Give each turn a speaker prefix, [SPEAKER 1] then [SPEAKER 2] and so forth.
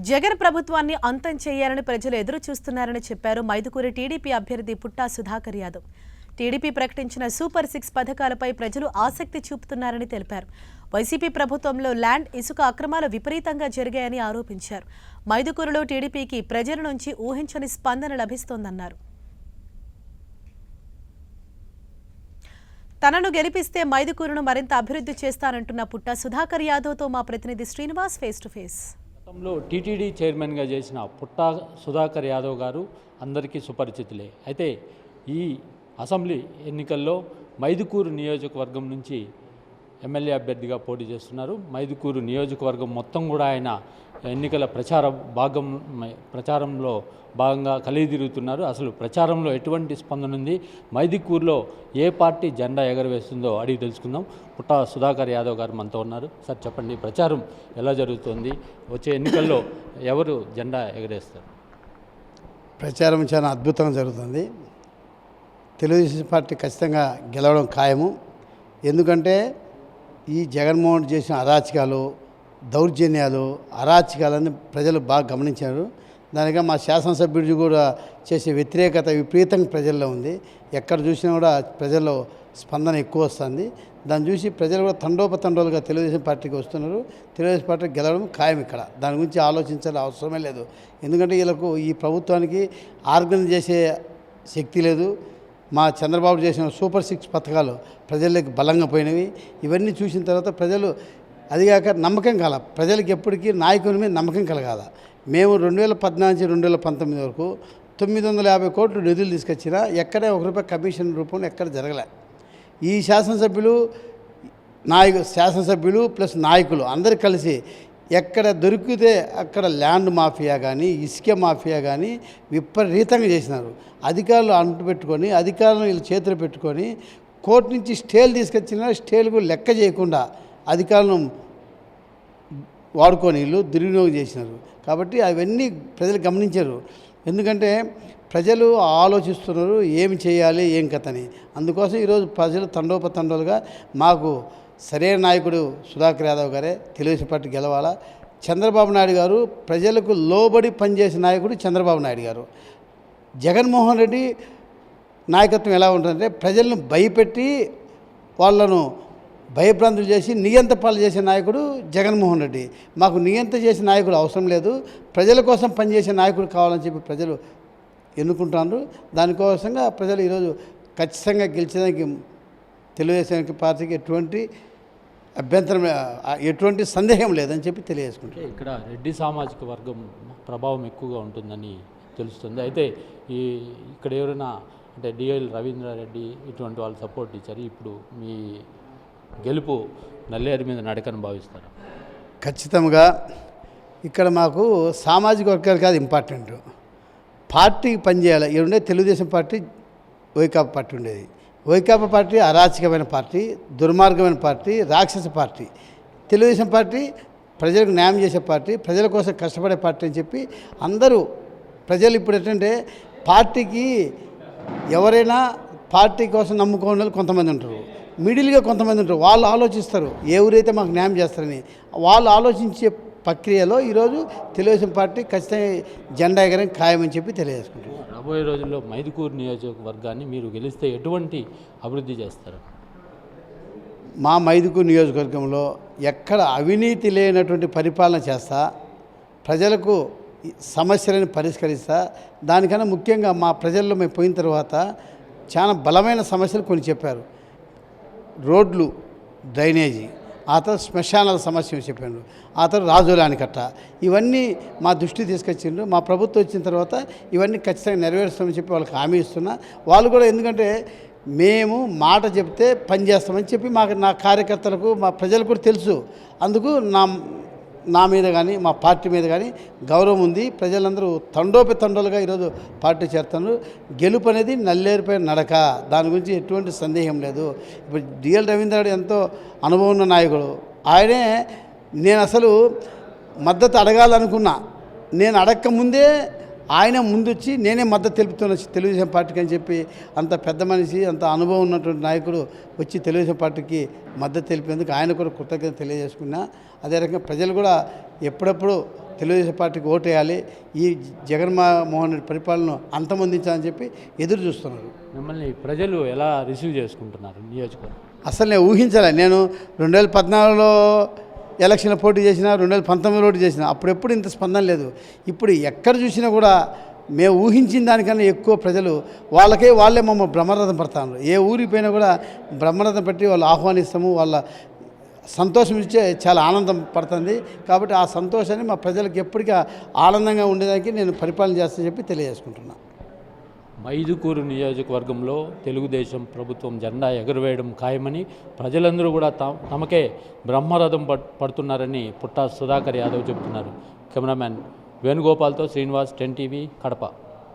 [SPEAKER 1] జగన్ ప్రభుత్వాన్ని అంతం చేయాలని ప్రజలు ఎదురు చూస్తున్నారని చెప్పారు మైదుకూరి టీడీపీ అభ్యర్థి పుట్టా సుధాకర్ యాదవ్. టీడీపీ ప్రకటించిన సూపర్ 6 పథకాలపై ప్రజలు ఆసక్తి చూపుతున్నారని తెలిపారు. వైసీపీ ప్రభుత్వంలో ల్యాండ్, ఇసుక అక్రమాలు విపరీతంగా జరిగాయని ఆరోపించారు. మైదుకూరులో టీడీపీకి ప్రజల నుంచి ఊహించని స్పందన లభిస్తోందన్నారు. తనను గెలిపిస్తే మైదుకూరును మరింత అభివృద్ధి చేస్తానంటున్న పుట్టా సుధాకర్ యాదవ్తో మా ప్రతినిధి శ్రీనివాస్ ఫేస్ టు ఫేస్.
[SPEAKER 2] గతంలో టీటీడీ చైర్మన్గా చేసిన పుట్టా సుధాకర్ యాదవ్ గారు అందరికీ సుపరిచితులే. అయితే ఈ అసెంబ్లీ ఎన్నికల్లో మైదుకూరు నియోజకవర్గం నుంచి ఎమ్మెల్యే అభ్యర్థిగా పోటీ చేస్తున్నారు. మైదుకూరు నియోజకవర్గం మొత్తం కూడా ఆయన ఎన్నికల ప్రచారంలో భాగంగా కలిదిరుగుతున్నారు. అసలు ప్రచారంలో ఎటువంటి స్పందన ఉంది, మైదుకూరులో ఏ పార్టీ జెండా ఎగరవేస్తుందో అడిగి తెలుసుకుందాం. పుట్టా సుధాకర్ యాదవ్ గారు మనతో ఉన్నారు. సార్ చెప్పండి, ప్రచారం ఎలా జరుగుతుంది? వచ్చే ఎన్నికల్లో ఎవరు జెండా ఎగరేస్తారు?
[SPEAKER 3] ప్రచారం చాలా అద్భుతంగా జరుగుతుంది. తెలుగుదేశం పార్టీ ఖచ్చితంగా గెలవడం ఖాయము. ఎందుకంటే ఈ జగన్మోహన్ చేసిన అరాచకాలు, దౌర్జన్యాలు, అరాచకాలని ప్రజలు బాగా గమనించారు. దానిగా మా శాసనసభ్యుడు కూడా చేసే వ్యతిరేకత విపరీతంగా ప్రజల్లో ఉంది. ఎక్కడ చూసినా కూడా ప్రజల్లో స్పందన ఎక్కువ వస్తుంది. దాన్ని చూసి ప్రజలు కూడా తండోపతండోలుగా తెలుగుదేశం పార్టీకి వస్తున్నారు. తెలుగుదేశం పార్టీ గెలవడం ఖాయం. ఇక్కడ దాని గురించి ఆలోచించాల్సిన అవసరమే లేదు. ఎందుకంటే వీళ్ళకు ఈ ప్రభుత్వానికి ఆర్గనైజ్ చేసే శక్తి లేదు. మా చంద్రబాబు చేసిన సూపర్ 6 పథకాలు ప్రజలకు బలంగా పోయినవి. ఇవన్నీ చూసిన తర్వాత ప్రజలు అదిగాక నమ్మకం కల ప్రజలకు ఎప్పటికీ నాయకుని మీద నమ్మకం కలగాల. మేము 2014 నుంచి 2019 వరకు 950 కోట్లు నిధులు తీసుకొచ్చినా ఎక్కడే ₹1 కమిషన్ రూపంలో ఎక్కడ జరగలే. ఈ శాసనసభ్యులు ప్లస్ నాయకులు అందరూ కలిసి ఎక్కడ దొరికితే అక్కడ ల్యాండ్ మాఫియా కానీ, ఇసుక మాఫియా కానీ విపరీతంగా చేసినారు. అధికారులు అంటుపెట్టుకొని, అధికారులను వీళ్ళు చేతులు పెట్టుకొని కోర్టు నుంచి స్టేలు తీసుకొచ్చినా స్టేలకు లెక్క చేయకుండా అధికారులను వాడుకొని వీళ్ళు దుర్వినియోగం చేసినారు. కాబట్టి అవన్నీ ప్రజలు గమనించారు. ఎందుకంటే ప్రజలు ఆలోచిస్తున్నారు ఏమి చేయాలి, ఏం కథని. అందుకోసం ఈరోజు ప్రజలు తండోపతండోలుగా మాకు సరైన నాయకుడు సుధాకర్ యాదవ్ గారే, తెలుగుదేశం పార్టీ గెలవాలా. చంద్రబాబు నాయుడు గారు ప్రజలకు లోబడి పనిచేసే నాయకుడు చంద్రబాబు నాయుడు గారు. జగన్మోహన్ రెడ్డి నాయకత్వం ఎలా ఉంటుందంటే ప్రజలను భయపెట్టి వాళ్ళను భయభ్రాంతులు చేసి నియంత పాలు చేసే నాయకుడు జగన్మోహన్ రెడ్డి. మాకు నియంత చేసే నాయకుడు అవసరం లేదు, ప్రజల కోసం పనిచేసే నాయకుడు కావాలని చెప్పి ప్రజలు ఎన్నుకుంటున్నారు. దానికోసంగా ప్రజలు ఈరోజు ఖచ్చితంగా గెలిచడానికి తెలుగుదేశం పార్టీకి ఎటువంటి అభ్యంతరం, ఎటువంటి సందేహం లేదని చెప్పి తెలియజేసుకుంటారు.
[SPEAKER 2] ఇక్కడ రెడ్డి సామాజిక వర్గం ప్రభావం ఎక్కువగా ఉంటుందని తెలుస్తుంది. అయితే ఇక్కడ ఎవరైనా అంటే డిఎల్ రవీంద్రారెడ్డి ఇటువంటి వాళ్ళు సపోర్ట్ ఇచ్చారు. ఇప్పుడు మీ గెలుపు నల్లేరు మీద నడకని భావిస్తారు?
[SPEAKER 3] ఖచ్చితంగా ఇక్కడ మాకు సామాజిక వర్గాలు కాదు ఇంపార్టెంట్, పార్టీకి పనిచేయాలి. ఇక్కడుండే తెలుగుదేశం పార్టీ, వైకాపా పార్టీ ఉండేది. వైకాపా పార్టీ అరాచకమైన పార్టీ, దుర్మార్గమైన పార్టీ, రాక్షస పార్టీ. తెలుగుదేశం పార్టీ ప్రజలకు న్యాయం చేసే పార్టీ, ప్రజల కోసం కష్టపడే పార్టీ అని చెప్పి అందరూ ప్రజలు ఇప్పుడు ఏంటంటే పార్టీకి ఎవరైనా పార్టీ కోసం నమ్ముకోని వాళ్ళు కొంతమంది ఉంటారు, మిడిల్గా కొంతమంది ఉంటారు. వాళ్ళు ఆలోచిస్తారు ఎవరైతే మాకు న్యాయం చేస్తారని. వాళ్ళు ఆలోచించే ప్రక్రియలో ఈరోజు తెలుగుదేశం పార్టీ ఖచ్చితంగా జెండా ఎగరని ఖాయమని చెప్పి తెలియజేసుకుంటారు.
[SPEAKER 2] రాబోయే రోజుల్లో మైదుకూరు నియోజకవర్గాన్ని మీరు గెలిస్తే ఎటువంటి అభివృద్ధి చేస్తారు?
[SPEAKER 3] మా మైదుకూరు నియోజకవర్గంలో ఎక్కడ అవినీతి లేనటువంటి పరిపాలన చేస్తా, ప్రజలకు సమస్యలను పరిష్కరిస్తా. దానికన్నా ముఖ్యంగా మా ప్రజల్లో మేము పోయిన తర్వాత చాలా బలమైన సమస్యలు కొన్ని చెప్పారు. రోడ్లు, డ్రైనేజీ, ఆ తర్వాత శ్మశానాల సమస్య చెప్పాను, ఆ తర్వాత రాజులాని కట్ట, ఇవన్నీ మా దృష్టి తీసుకొచ్చిండ్రు. మా ప్రభుత్వం వచ్చిన తర్వాత ఇవన్నీ ఖచ్చితంగా నెరవేరుస్తామని చెప్పి వాళ్ళకి హామీ ఇస్తున్నా. వాళ్ళు కూడా ఎందుకంటే మేము మాట చెప్తే పని చేస్తామని చెప్పి నా కార్యకర్తలకు, మా ప్రజలకు కూడా తెలుసు. అందుకు నా మీద కానీ మా పార్టీ మీద కానీ గౌరవం ఉంది. ప్రజలందరూ తండోలుగా ఈరోజు పార్టీ చేస్తున్నారు. గెలుపు అనేది నల్లేరుపై నడక, దాని గురించి ఎటువంటి సందేహం లేదు. ఇప్పుడు డిఎల్ రవీంద్రారెడ్డి ఎంతో అనుభవం ఉన్న నాయకుడు. ఆయనే నేను అసలు మద్దతు అడగాలనుకున్నా, నేను అడగక ముందే ఆయన ముందొచ్చి నేనే మద్దతు తెలుపుతున్న తెలుగుదేశం పార్టీకి అని చెప్పి అంత పెద్ద మనిషి అంత అనుభవం ఉన్నటువంటి నాయకుడు వచ్చి తెలుగుదేశం పార్టీకి మద్దతు తెలిపేందుకు ఆయన కూడా కృతజ్ఞత తెలియజేసుకున్నా. అదే రకంగా ప్రజలు కూడా ఎప్పుడప్పుడు తెలుగుదేశం పార్టీకి ఓటేయాలి, ఈ జగన్మోహన్ రెడ్డి పరిపాలన అంతమొందించాలని చెప్పి ఎదురు చూస్తున్నారు.
[SPEAKER 2] మిమ్మల్ని ప్రజలు ఎలా రిసీవ్ చేసుకుంటున్నారు నియోజకవర్గం?
[SPEAKER 3] అసలు నేను ఊహించలే. నేను 2014లో ఎలక్షన్ పోటీ చేసిన, 2019లో పోటీ చేసిన, అప్పుడెప్పుడు ఇంత స్పందన లేదు. ఇప్పుడు ఎక్కడ చూసినా కూడా మేము ఊహించిన దానికన్నా ఎక్కువ ప్రజలు వాళ్ళే మమ్మల్ని బ్రహ్మరథం పడతారు. ఏ ఊరికి పోయినా కూడా బ్రహ్మరథం పెట్టి వాళ్ళు ఆహ్వానిస్తాము, వాళ్ళ సంతోషం ఇచ్చే చాలా ఆనందం పడుతుంది. కాబట్టి ఆ సంతోషాన్ని మా ప్రజలకు ఎప్పటికీ ఆనందంగా ఉండేదానికి నేను పరిపాలన చేస్తానని చెప్పి తెలియజేసుకుంటున్నాను.
[SPEAKER 2] మైదుకూరు నియోజకవర్గంలో తెలుగుదేశం ప్రభుత్వం జెండా ఎగురవేయడం ఖాయమని ప్రజలందరూ కూడా తమకే బ్రహ్మరథం పడుతున్నారని పుట్టా సుధాకర్ యాదవ్ చెబుతున్నారు. కెమెరామ్యాన్ వేణుగోపాల్తో శ్రీనివాస్, 10 టీవీ, కడప.